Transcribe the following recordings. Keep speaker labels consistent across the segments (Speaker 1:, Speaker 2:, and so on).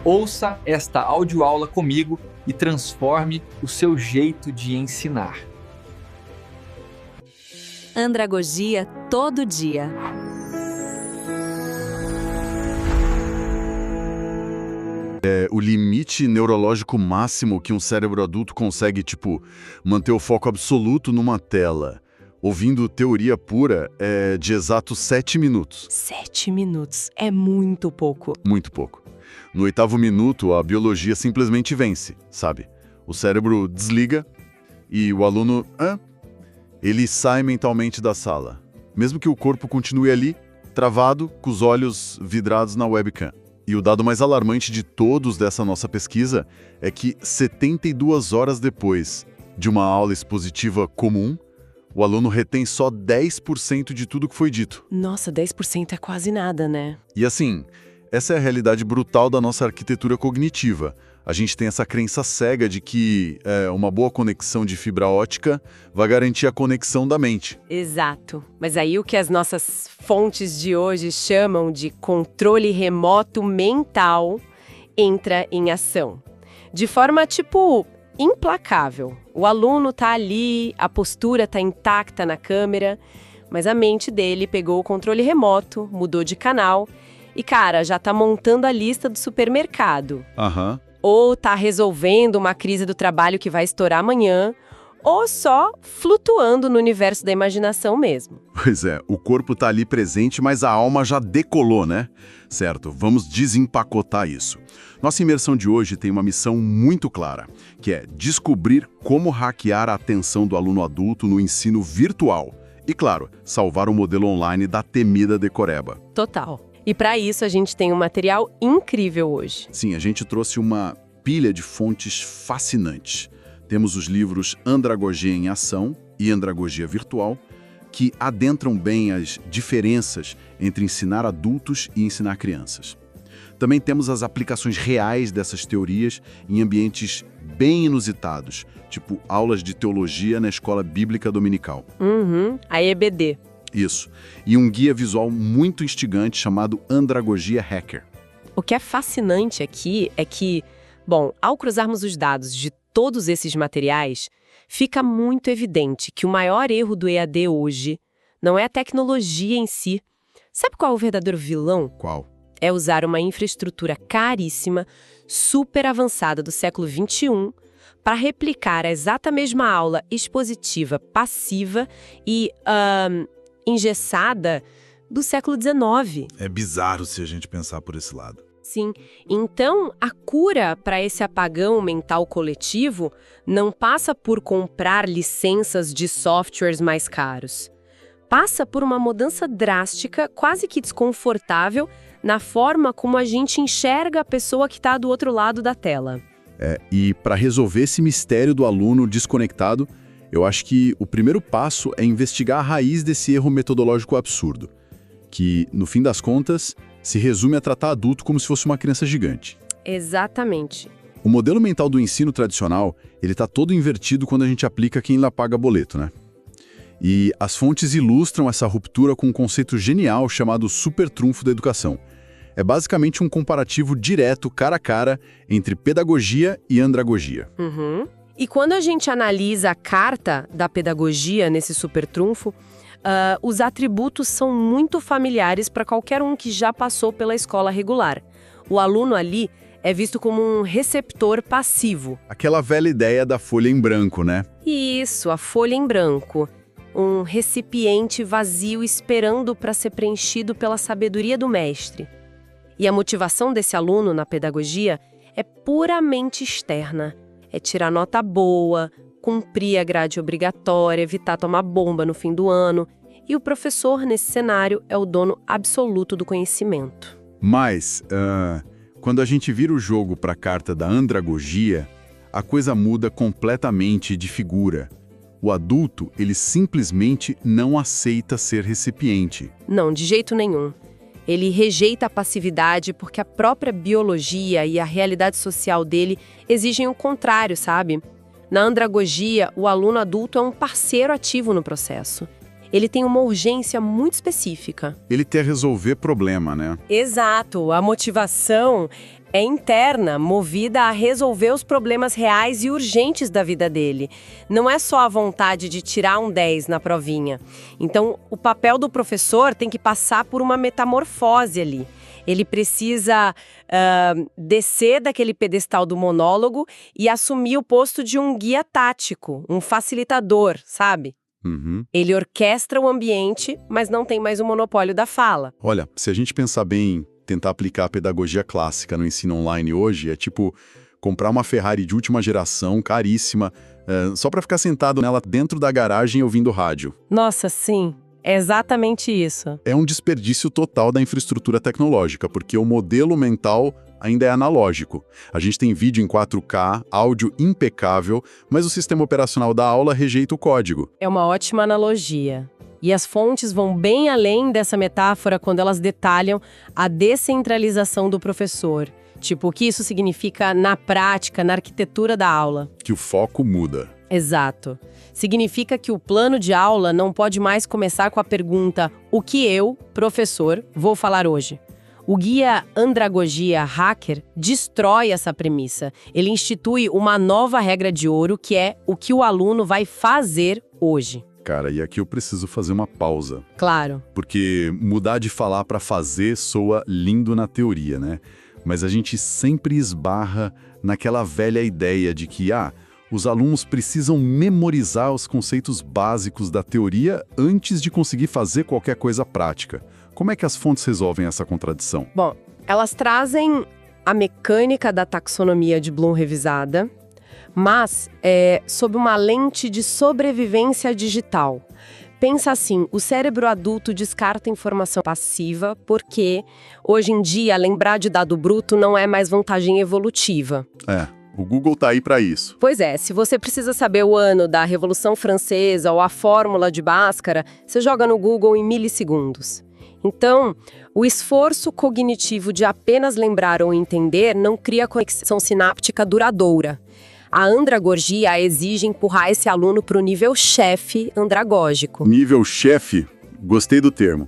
Speaker 1: Ouça esta audioaula comigo e transforme o seu jeito de ensinar.
Speaker 2: Andragogia todo dia.
Speaker 3: O limite neurológico máximo que um cérebro adulto consegue, manter o foco absoluto numa tela, ouvindo teoria pura, é de exatos 7 minutos.
Speaker 2: 7 minutos. É muito pouco.
Speaker 3: Muito pouco. No 8º minuto, a biologia simplesmente vence, sabe? O cérebro desliga e o aluno, ele sai mentalmente da sala. Mesmo que o corpo continue ali, travado, com os olhos vidrados na webcam. E o dado mais alarmante de todos dessa nossa pesquisa é que 72 horas depois de uma aula expositiva comum, o aluno retém só 10% de tudo que foi dito.
Speaker 2: Nossa, 10% é quase nada, né?
Speaker 3: E assim, essa é a realidade brutal da nossa arquitetura cognitiva. A gente tem essa crença cega de que uma boa conexão de fibra ótica vai garantir a conexão da mente.
Speaker 2: Exato. Mas aí o que as nossas fontes de hoje chamam de controle remoto mental entra em ação. De forma, implacável. O aluno tá ali, a postura tá intacta na câmera, mas a mente dele pegou o controle remoto, mudou de canal e, cara, já tá montando a lista do supermercado. Ou tá resolvendo uma crise do trabalho que vai estourar amanhã, ou só flutuando no universo da imaginação mesmo.
Speaker 3: Pois é, o corpo tá ali presente, mas a alma já decolou, né? Certo, vamos desempacotar isso. Nossa imersão de hoje tem uma missão muito clara, que é descobrir como hackear a atenção do aluno adulto no ensino virtual. E, claro, salvar o modelo online da temida decoreba.
Speaker 2: Total. E para isso a gente tem um material incrível hoje.
Speaker 3: Sim, a gente trouxe uma pilha de fontes fascinantes. Temos os livros Andragogia em Ação e Andragogia Virtual, que adentram bem as diferenças entre ensinar adultos e ensinar crianças. Também temos as aplicações reais dessas teorias em ambientes bem inusitados, tipo aulas de teologia na escola bíblica dominical.
Speaker 2: A EBD.
Speaker 3: Isso. E um guia visual muito instigante chamado Andragogia Hacker.
Speaker 2: O que é fascinante aqui é que, ao cruzarmos os dados de todos esses materiais, fica muito evidente que o maior erro do EAD hoje não é a tecnologia em si. Sabe qual é o verdadeiro vilão?
Speaker 3: Qual?
Speaker 2: É usar uma infraestrutura caríssima, super avançada do século XXI, para replicar a exata mesma aula expositiva passiva e engessada do século XIX.
Speaker 3: É bizarro se a gente pensar por esse lado.
Speaker 2: Sim. Então, a cura para esse apagão mental coletivo não passa por comprar licenças de softwares mais caros. Passa por uma mudança drástica, quase que desconfortável, na forma como a gente enxerga a pessoa que está do outro lado da tela.
Speaker 3: E para resolver esse mistério do aluno desconectado, eu acho que o primeiro passo é investigar a raiz desse erro metodológico absurdo, que, no fim das contas, se resume a tratar adulto como se fosse uma criança gigante.
Speaker 2: Exatamente.
Speaker 3: O modelo mental do ensino tradicional, ele está todo invertido quando a gente aplica quem lá paga boleto, né? E as fontes ilustram essa ruptura com um conceito genial chamado supertrunfo da educação. É basicamente um comparativo direto, cara a cara, entre pedagogia e andragogia.
Speaker 2: E quando a gente analisa a carta da pedagogia nesse supertrunfo, os atributos são muito familiares para qualquer um que já passou pela escola regular. O aluno ali é visto como um receptor passivo.
Speaker 3: Aquela velha ideia da folha em branco, né?
Speaker 2: Isso, a folha em branco. Um recipiente vazio esperando para ser preenchido pela sabedoria do mestre. E a motivação desse aluno na pedagogia é puramente externa. É tirar nota boa, cumprir a grade obrigatória, evitar tomar bomba no fim do ano. E o professor, nesse cenário, é o dono absoluto do conhecimento.
Speaker 3: Mas, quando a gente vira o jogo para a carta da andragogia, a coisa muda completamente de figura. O adulto, ele simplesmente não aceita ser recipiente.
Speaker 2: Não, de jeito nenhum. Ele rejeita a passividade porque a própria biologia e a realidade social dele exigem o contrário, sabe? Na andragogia, o aluno adulto é um parceiro ativo no processo. Ele tem uma urgência muito específica.
Speaker 3: Ele quer resolver problema, né?
Speaker 2: Exato. A motivação É interna, movida a resolver os problemas reais e urgentes da vida dele. Não é só a vontade de tirar um 10 na provinha. Então, o papel do professor tem que passar por uma metamorfose ali. Ele precisa descer daquele pedestal do monólogo e assumir o posto de um guia tático, um facilitador, sabe?
Speaker 3: Uhum.
Speaker 2: Ele orquestra o ambiente, mas não tem mais o monopólio da fala.
Speaker 3: Olha, se a gente pensar bem, tentar aplicar a pedagogia clássica no ensino online hoje, é tipo comprar uma Ferrari de última geração, caríssima, só para ficar sentado nela dentro da garagem ouvindo rádio.
Speaker 2: Nossa, sim, é exatamente isso.
Speaker 3: É um desperdício total da infraestrutura tecnológica, porque o modelo mental ainda é analógico. A gente tem vídeo em 4K, áudio impecável, mas o sistema operacional da aula rejeita o código.
Speaker 2: É uma ótima analogia. E as fontes vão bem além dessa metáfora quando elas detalham a descentralização do professor. Tipo, o que isso significa na prática, na arquitetura da aula.
Speaker 3: Que o foco muda.
Speaker 2: Exato. Significa que o plano de aula não pode mais começar com a pergunta: o que eu, professor, vou falar hoje? O guia Andragogia Hacker destrói essa premissa. Ele institui uma nova regra de ouro, que é o que o aluno vai fazer hoje.
Speaker 3: Cara, e aqui eu preciso fazer uma pausa.
Speaker 2: Claro.
Speaker 3: Porque mudar de falar para fazer soa lindo na teoria, né? Mas a gente sempre esbarra naquela velha ideia de que, os alunos precisam memorizar os conceitos básicos da teoria antes de conseguir fazer qualquer coisa prática. Como é que as fontes resolvem essa contradição?
Speaker 2: Bom, elas trazem a mecânica da taxonomia de Bloom revisada, mas sob uma lente de sobrevivência digital. Pensa assim, o cérebro adulto descarta informação passiva porque, hoje em dia, lembrar de dado bruto não é mais vantagem evolutiva.
Speaker 3: O Google tá aí para isso.
Speaker 2: Pois é, se você precisa saber o ano da Revolução Francesa ou a fórmula de Bhaskara, você joga no Google em milissegundos. Então, o esforço cognitivo de apenas lembrar ou entender não cria conexão sináptica duradoura. A andragogia exige empurrar esse aluno para o nível chefe andragógico.
Speaker 3: Nível chefe? Gostei do termo.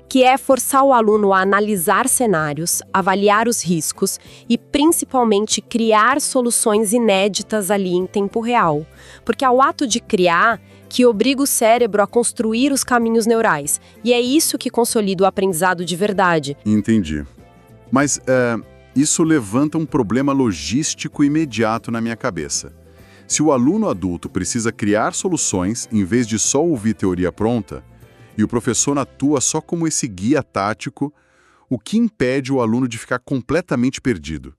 Speaker 2: Que é forçar o aluno a analisar cenários, avaliar os riscos e, principalmente, criar soluções inéditas ali em tempo real. Porque é o ato de criar que obriga o cérebro a construir os caminhos neurais. E é isso que consolida o aprendizado de verdade.
Speaker 3: Entendi. Mas isso levanta um problema logístico imediato na minha cabeça. Se o aluno adulto precisa criar soluções em vez de só ouvir teoria pronta, e o professor atua só como esse guia tático, o que impede o aluno de ficar completamente perdido?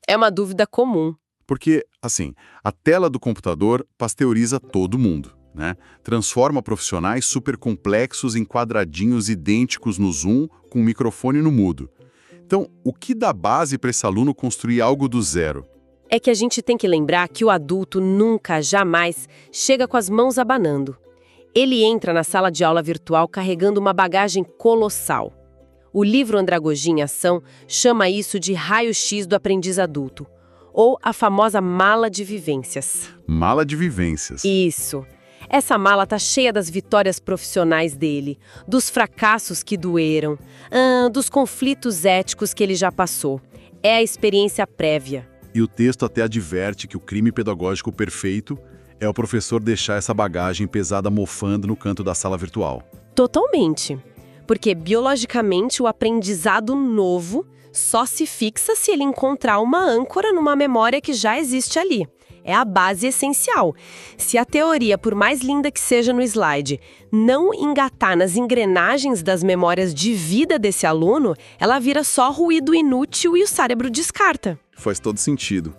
Speaker 2: É uma dúvida comum.
Speaker 3: Porque, assim, a tela do computador pasteuriza todo mundo, né? Transforma profissionais super complexos em quadradinhos idênticos no Zoom com o microfone no mudo. Então, o que dá base para esse aluno construir algo do zero?
Speaker 2: É que a gente tem que lembrar que o adulto nunca, jamais, chega com as mãos abanando. Ele entra na sala de aula virtual carregando uma bagagem colossal. O livro Andragogia em Ação chama isso de raio-x do aprendiz adulto, ou a famosa mala de vivências.
Speaker 3: Mala de vivências.
Speaker 2: Isso. Essa mala tá cheia das vitórias profissionais dele, dos fracassos que doeram, dos conflitos éticos que ele já passou. É a experiência prévia.
Speaker 3: E o texto até adverte que o crime pedagógico perfeito é o professor deixar essa bagagem pesada mofando no canto da sala virtual.
Speaker 2: Totalmente. Porque, biologicamente, o aprendizado novo só se fixa se ele encontrar uma âncora numa memória que já existe ali. É a base essencial. Se a teoria, por mais linda que seja no slide, não engatar nas engrenagens das memórias de vida desse aluno, ela vira só ruído inútil e o cérebro descarta.
Speaker 3: Faz todo sentido.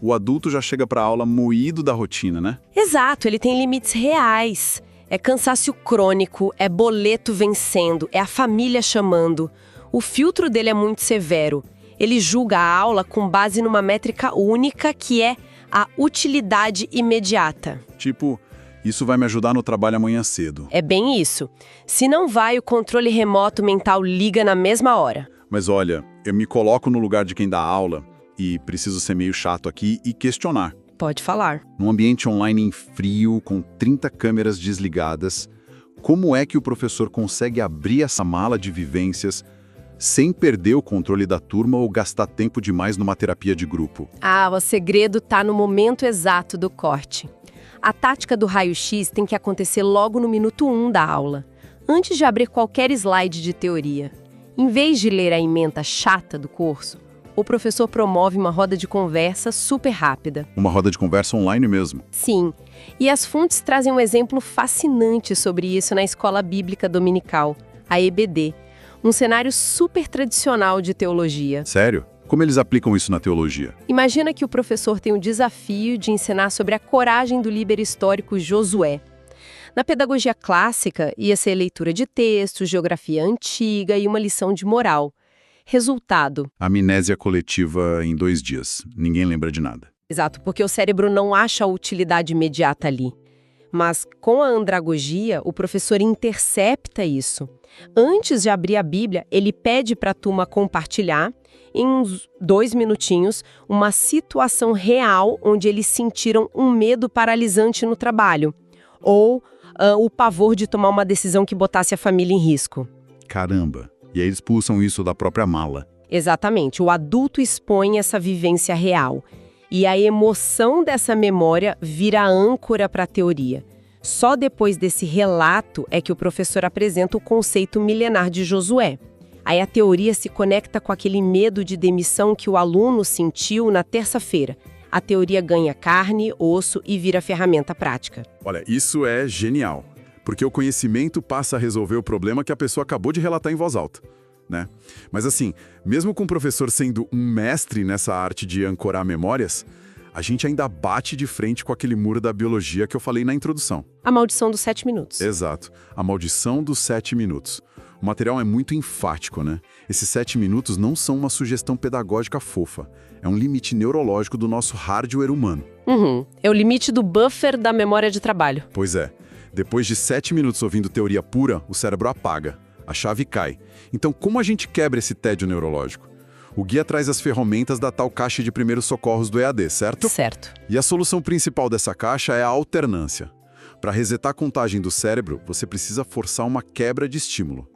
Speaker 3: O adulto já chega para a aula moído da rotina, né?
Speaker 2: Exato, ele tem limites reais. É cansaço crônico, é boleto vencendo, é a família chamando. O filtro dele é muito severo. Ele julga a aula com base numa métrica única que é a utilidade imediata.
Speaker 3: Tipo, isso vai me ajudar no trabalho amanhã cedo.
Speaker 2: É bem isso. Se não vai, o controle remoto mental liga na mesma hora.
Speaker 3: Mas olha, eu me coloco no lugar de quem dá aula e preciso ser meio chato aqui e questionar.
Speaker 2: Pode falar.
Speaker 3: Num ambiente online em frio, com 30 câmeras desligadas, como é que o professor consegue abrir essa mala de vivências sem perder o controle da turma ou gastar tempo demais numa terapia de grupo.
Speaker 2: Ah, o segredo está no momento exato do corte. A tática do raio-x tem que acontecer logo no minuto 1 da aula, antes de abrir qualquer slide de teoria. Em vez de ler a ementa chata do curso, o professor promove uma roda de conversa super rápida.
Speaker 3: Uma roda de conversa online mesmo.
Speaker 2: Sim, e as fontes trazem um exemplo fascinante sobre isso na Escola Bíblica Dominical, a EBD, um cenário super tradicional de teologia.
Speaker 3: Sério? Como eles aplicam isso na teologia?
Speaker 2: Imagina que o professor tem o desafio de ensinar sobre a coragem do líder histórico Josué. Na pedagogia clássica, ia ser leitura de textos, geografia antiga e uma lição de moral. Resultado.
Speaker 3: Amnésia coletiva em 2 dias. Ninguém lembra de nada.
Speaker 2: Exato, porque o cérebro não acha a utilidade imediata ali. Mas com a andragogia, o professor intercepta isso. Antes de abrir a Bíblia, ele pede para a turma compartilhar, em uns 2 minutinhos, uma situação real onde eles sentiram um medo paralisante no trabalho. Ou o pavor de tomar uma decisão que botasse a família em risco.
Speaker 3: Caramba! E aí eles expulsam isso da própria mala.
Speaker 2: Exatamente. O adulto expõe essa vivência real. E a emoção dessa memória vira âncora para a teoria. Só depois desse relato é que o professor apresenta o conceito milenar de Josué. Aí a teoria se conecta com aquele medo de demissão que o aluno sentiu na terça-feira. A teoria ganha carne, osso e vira ferramenta prática.
Speaker 3: Olha, isso é genial. Porque o conhecimento passa a resolver o problema que a pessoa acabou de relatar em voz alta, né? Mas assim, mesmo com o professor sendo um mestre nessa arte de ancorar memórias, a gente ainda bate de frente com aquele muro da biologia que eu falei na introdução.
Speaker 2: A maldição dos 7 minutos.
Speaker 3: Exato. A maldição dos 7 minutos. O material é muito enfático, né? Esses 7 minutos não são uma sugestão pedagógica fofa. É um limite neurológico do nosso hardware humano.
Speaker 2: É o limite do buffer da memória de trabalho.
Speaker 3: Pois é. Depois de 7 minutos ouvindo teoria pura, o cérebro apaga. A chave cai. Então, como a gente quebra esse tédio neurológico? O guia traz as ferramentas da tal caixa de primeiros socorros do EAD, certo?
Speaker 2: Certo.
Speaker 3: E a solução principal dessa caixa é a alternância. Para resetar a contagem do cérebro, você precisa forçar uma quebra de estímulo.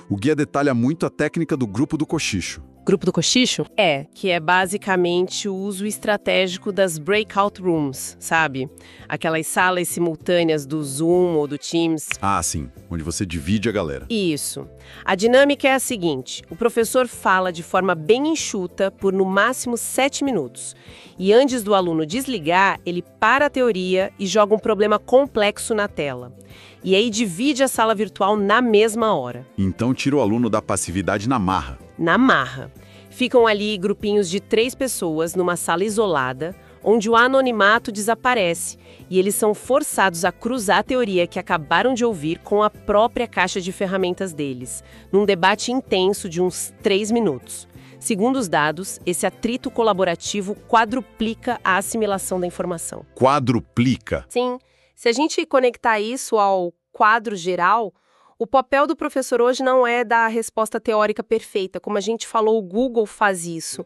Speaker 3: O guia detalha muito a técnica do grupo do cochicho.
Speaker 2: Grupo do cochicho? Que é basicamente o uso estratégico das breakout rooms, sabe? Aquelas salas simultâneas do Zoom ou do Teams.
Speaker 3: Ah, sim, onde você divide a galera.
Speaker 2: Isso. A dinâmica é a seguinte: o professor fala de forma bem enxuta por no máximo 7 minutos. E antes do aluno desligar, ele para a teoria e joga um problema complexo na tela. E aí divide a sala virtual na mesma hora.
Speaker 3: Então tira o aluno da passividade na marra.
Speaker 2: Na marra. Ficam ali grupinhos de 3 pessoas numa sala isolada, onde o anonimato desaparece e eles são forçados a cruzar a teoria que acabaram de ouvir com a própria caixa de ferramentas deles, num debate intenso de uns 3 minutos. Segundo os dados, esse atrito colaborativo quadruplica a assimilação da informação.
Speaker 3: Quadruplica?
Speaker 2: Sim. Se a gente conectar isso ao quadro geral, o papel do professor hoje não é dar a resposta teórica perfeita. Como a gente falou, o Google faz isso.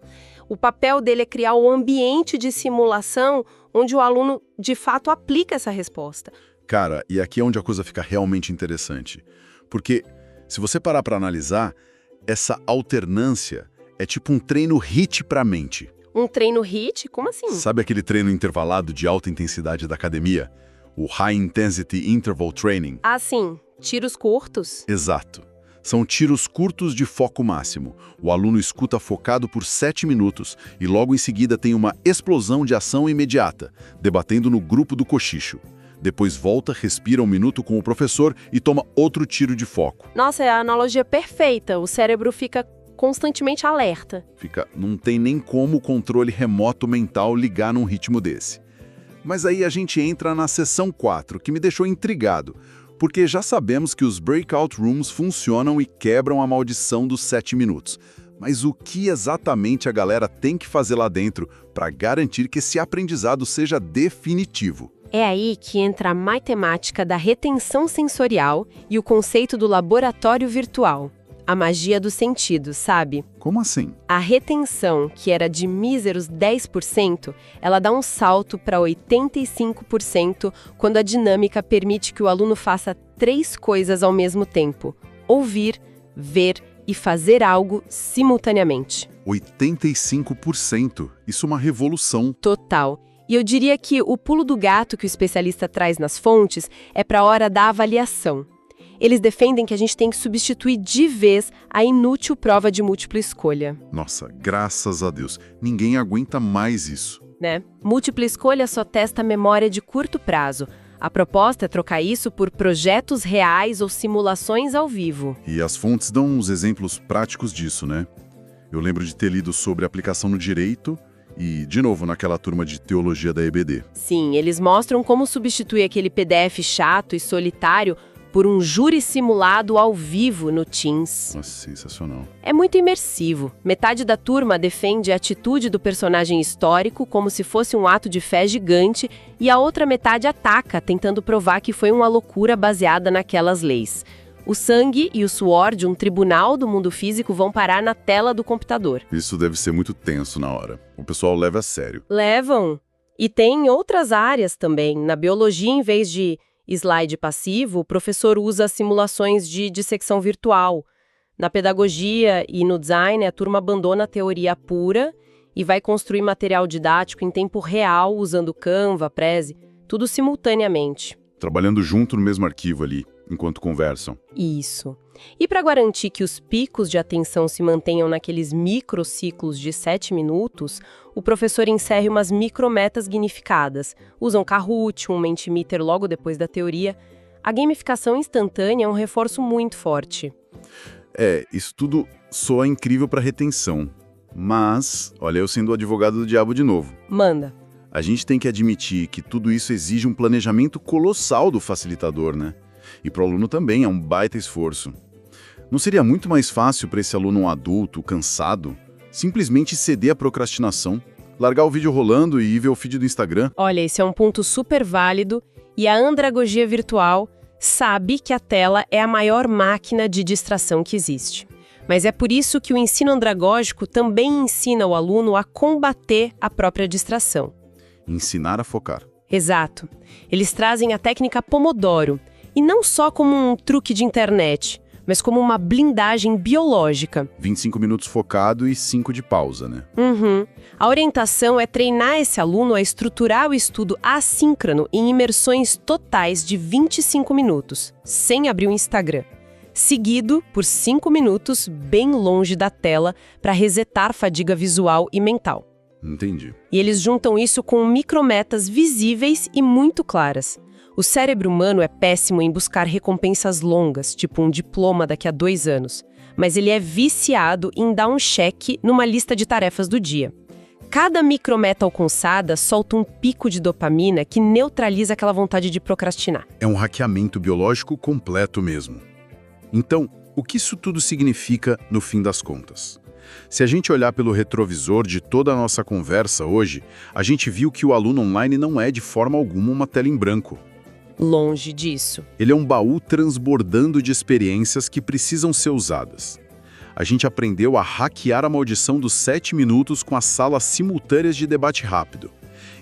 Speaker 2: O papel dele é criar um ambiente de simulação onde o aluno, de fato, aplica essa resposta.
Speaker 3: Cara, e aqui é onde a coisa fica realmente interessante. Porque, se você parar para analisar, essa alternância é tipo um treino HIIT para a mente.
Speaker 2: Um treino HIIT? Como assim?
Speaker 3: Sabe aquele treino intervalado de alta intensidade da academia? O High Intensity Interval Training.
Speaker 2: Ah, sim. Tiros curtos?
Speaker 3: Exato. São tiros curtos de foco máximo. O aluno escuta focado por 7 minutos e logo em seguida tem uma explosão de ação imediata, debatendo no grupo do cochicho. Depois volta, respira 1 minuto com o professor e toma outro tiro de foco.
Speaker 2: Nossa, é a analogia perfeita. O cérebro fica constantemente alerta.
Speaker 3: Não tem nem como o controle remoto mental ligar num ritmo desse. Mas aí a gente entra na seção 4, que me deixou intrigado, porque já sabemos que os breakout rooms funcionam e quebram a maldição dos 7 minutos. Mas o que exatamente a galera tem que fazer lá dentro para garantir que esse aprendizado seja definitivo?
Speaker 2: É aí que entra a matemática da retenção sensorial e o conceito do laboratório virtual. A magia do sentido, sabe?
Speaker 3: Como assim?
Speaker 2: A retenção, que era de míseros 10%, ela dá um salto para 85% quando a dinâmica permite que o aluno faça 3 coisas ao mesmo tempo: ouvir, ver e fazer algo simultaneamente.
Speaker 3: 85%. Isso é uma revolução.
Speaker 2: Total. E eu diria que o pulo do gato que o especialista traz nas fontes é para a hora da avaliação. Eles defendem que a gente tem que substituir de vez a inútil prova de múltipla escolha.
Speaker 3: Nossa, graças a Deus. Ninguém aguenta mais isso.
Speaker 2: Né? Múltipla escolha só testa a memória de curto prazo. A proposta é trocar isso por projetos reais ou simulações ao vivo.
Speaker 3: E as fontes dão uns exemplos práticos disso, né? Eu lembro de ter lido sobre aplicação no direito e, de novo, naquela turma de teologia da EBD.
Speaker 2: Sim, eles mostram como substituir aquele PDF chato e solitário por um júri simulado ao vivo no Teams.
Speaker 3: Nossa, sensacional.
Speaker 2: É muito imersivo. Metade da turma defende a atitude do personagem histórico como se fosse um ato de fé gigante e a outra metade ataca, tentando provar que foi uma loucura baseada naquelas leis. O sangue e o suor de um tribunal do mundo físico vão parar na tela do computador.
Speaker 3: Isso deve ser muito tenso na hora. O pessoal leva a sério.
Speaker 2: Levam. E tem outras áreas também. Na biologia, em vez de slide passivo, o professor usa simulações de dissecção virtual. Na pedagogia e no design, a turma abandona a teoria pura e vai construir material didático em tempo real, usando Canva, Prezi, tudo simultaneamente.
Speaker 3: Trabalhando junto no mesmo arquivo ali, enquanto conversam.
Speaker 2: Isso. E para garantir que os picos de atenção se mantenham naqueles microciclos de 7 minutos, o professor insere umas micrometas gamificadas. Usa um Kahoot, um Mentimeter logo depois da teoria. A gamificação instantânea é um reforço muito forte.
Speaker 3: Isso tudo soa incrível para retenção. Mas, olha, eu sendo o advogado do diabo de novo.
Speaker 2: Manda.
Speaker 3: A gente tem que admitir que tudo isso exige um planejamento colossal do facilitador, né? E para o aluno também é um baita esforço. Não seria muito mais fácil para esse aluno adulto, cansado, simplesmente ceder à procrastinação, largar o vídeo rolando e ir ver o feed do Instagram?
Speaker 2: Olha, esse é um ponto super válido e a andragogia virtual sabe que a tela é a maior máquina de distração que existe. Mas é por isso que o ensino andragógico também ensina o aluno a combater a própria distração.
Speaker 3: Ensinar a focar.
Speaker 2: Exato. Eles trazem a técnica Pomodoro, e não só como um truque de internet, mas como uma blindagem biológica.
Speaker 3: 25 minutos focado e 5 de pausa, né?
Speaker 2: A orientação é treinar esse aluno a estruturar o estudo assíncrono em imersões totais de 25 minutos, sem abrir o Instagram. Seguido por 5 minutos bem longe da tela para resetar fadiga visual e mental.
Speaker 3: Entendi.
Speaker 2: E eles juntam isso com micrometas visíveis e muito claras. O cérebro humano é péssimo em buscar recompensas longas, tipo um diploma daqui a 2 anos. Mas ele é viciado em dar um cheque numa lista de tarefas do dia. Cada micrometa alcançada solta um pico de dopamina que neutraliza aquela vontade de procrastinar.
Speaker 3: É um hackeamento biológico completo mesmo. Então, o que isso tudo significa no fim das contas? Se a gente olhar pelo retrovisor de toda a nossa conversa hoje, a gente viu que o aluno online não é de forma alguma uma tela em branco.
Speaker 2: Longe disso.
Speaker 3: Ele é um baú transbordando de experiências que precisam ser usadas. A gente aprendeu a hackear a maldição dos 7 minutos com as salas simultâneas de debate rápido.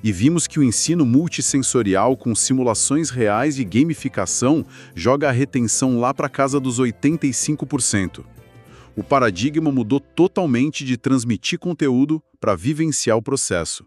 Speaker 3: E vimos que o ensino multissensorial com simulações reais e gamificação joga a retenção lá para casa dos 85%. O paradigma mudou totalmente de transmitir conteúdo para vivenciar o processo.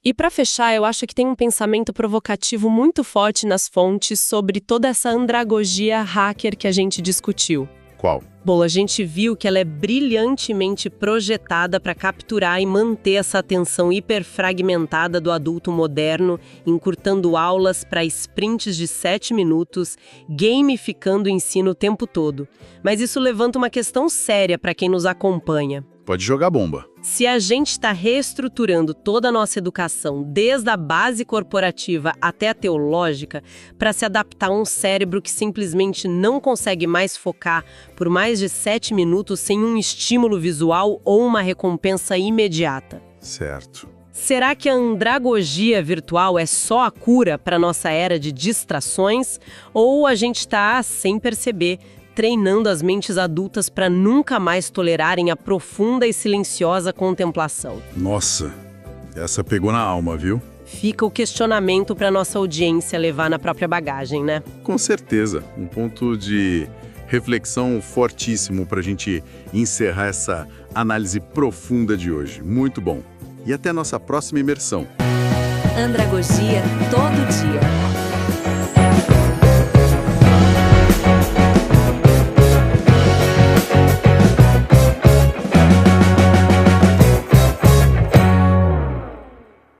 Speaker 2: E para fechar, eu acho que tem um pensamento provocativo muito forte nas fontes sobre toda essa andragogia hacker que a gente discutiu.
Speaker 3: Qual?
Speaker 2: Bom, a gente viu que ela é brilhantemente projetada para capturar e manter essa atenção hiperfragmentada do adulto moderno, encurtando aulas para sprints de 7 minutos, gamificando o ensino o tempo todo. Mas isso levanta uma questão séria para quem nos acompanha.
Speaker 3: Pode jogar bomba.
Speaker 2: Se a gente está reestruturando toda a nossa educação, desde a base corporativa até a teológica, para se adaptar a um cérebro que simplesmente não consegue mais focar por mais de 7 minutos sem um estímulo visual ou uma recompensa imediata.
Speaker 3: Certo.
Speaker 2: Será que a andragogia virtual é só a cura para a nossa era de distrações? Ou a gente está, sem perceber, treinando as mentes adultas para nunca mais tolerarem a profunda e silenciosa contemplação?
Speaker 3: Nossa, essa pegou na alma, viu?
Speaker 2: Fica o questionamento para nossa audiência levar na própria bagagem, né?
Speaker 3: Com certeza. Um ponto de Reflexão fortíssimo para a gente encerrar essa análise profunda de hoje. Muito bom. E até nossa próxima imersão.
Speaker 2: Andragogia todo dia.